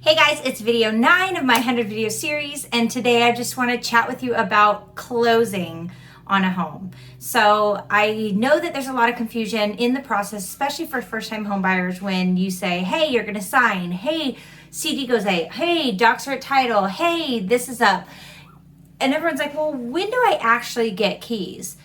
Hey guys, it's video 9 of my 100 video series, and today I just want to chat with you about closing on a home. So I know that there's a lot of confusion in the process, especially for first-time home buyers, when you say, hey, you're going to sign, hey, CD goes A, hey, docs are at title, hey, this is up. And everyone's like, well, when do I actually get keys?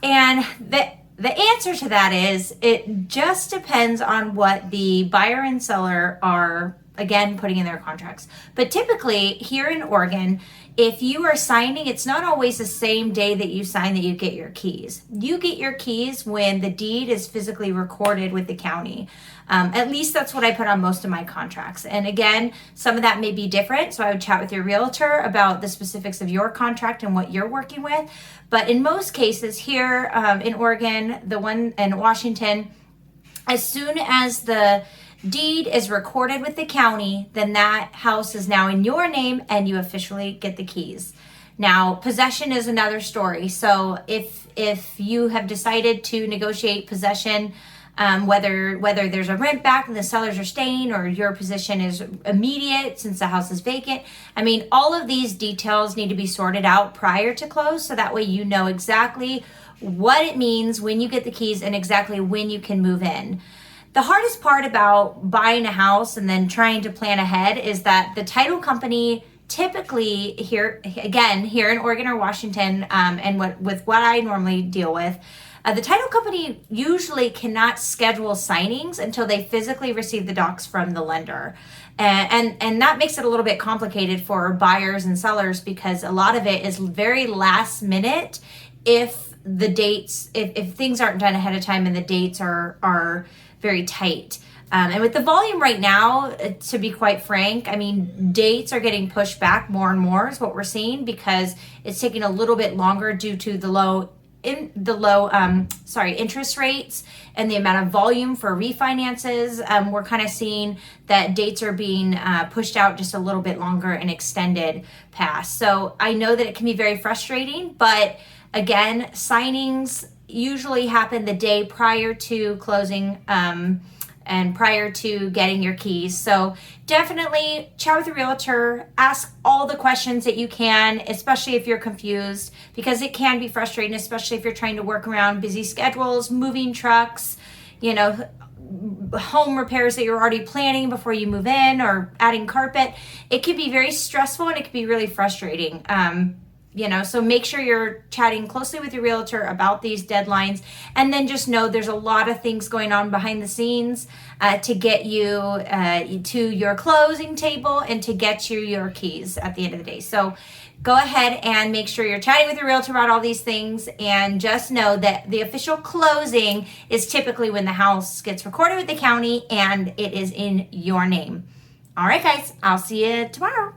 And the answer to that is it just depends on what the buyer and seller are, again, putting in their contracts. But typically here in Oregon, if you are signing, it's not always the same day that you sign that you get your keys. You get your keys when the deed is physically recorded with the county. At least that's what I put on most of my contracts. And again, some of that may be different. So I would chat with your realtor about the specifics of your contract and what you're working with. But in most cases here in Oregon, the one in Washington, as soon as the deed is recorded with the county, then that house is now in your name and you officially get the keys. Now, possession is another story. So if you have decided to negotiate possession, whether there's a rent back and the sellers are staying, or your position is immediate since the house is vacant, I mean, all of these details need to be sorted out prior to close, so that way you know exactly what it means when you get the keys and exactly when you can move in. The hardest part about buying a house and then trying to plan ahead is that the title company typically here in Oregon or Washington, and with what I normally deal with, the title company usually cannot schedule signings until they physically receive the docs from the lender. And that makes it a little bit complicated for buyers and sellers, because a lot of it is very last minute if the dates, if things aren't done ahead of time and the dates are very tight. And with the volume right now, to be quite frank, I mean, dates are getting pushed back more and more is what we're seeing, because it's taking a little bit longer due to the low interest rates and the amount of volume for refinances. We're kind of seeing that dates are being pushed out just a little bit longer and extended past. So I know that it can be very frustrating, but again, signings usually happen the day prior to closing and prior to getting your keys. So definitely chat with your realtor, ask all the questions that you can, especially if you're confused, because it can be frustrating, especially if you're trying to work around busy schedules, moving trucks, home repairs that you're already planning before you move in, or adding carpet. It can be very stressful and it can be really frustrating. So make sure you're chatting closely with your realtor about these deadlines, and then just know there's a lot of things going on behind the scenes to get you to your closing table and to get you your keys at the end of the day. So go ahead and make sure you're chatting with your realtor about all these things, and just know that the official closing is typically when the house gets recorded with the county and it is in your name. All right, guys, I'll see you tomorrow.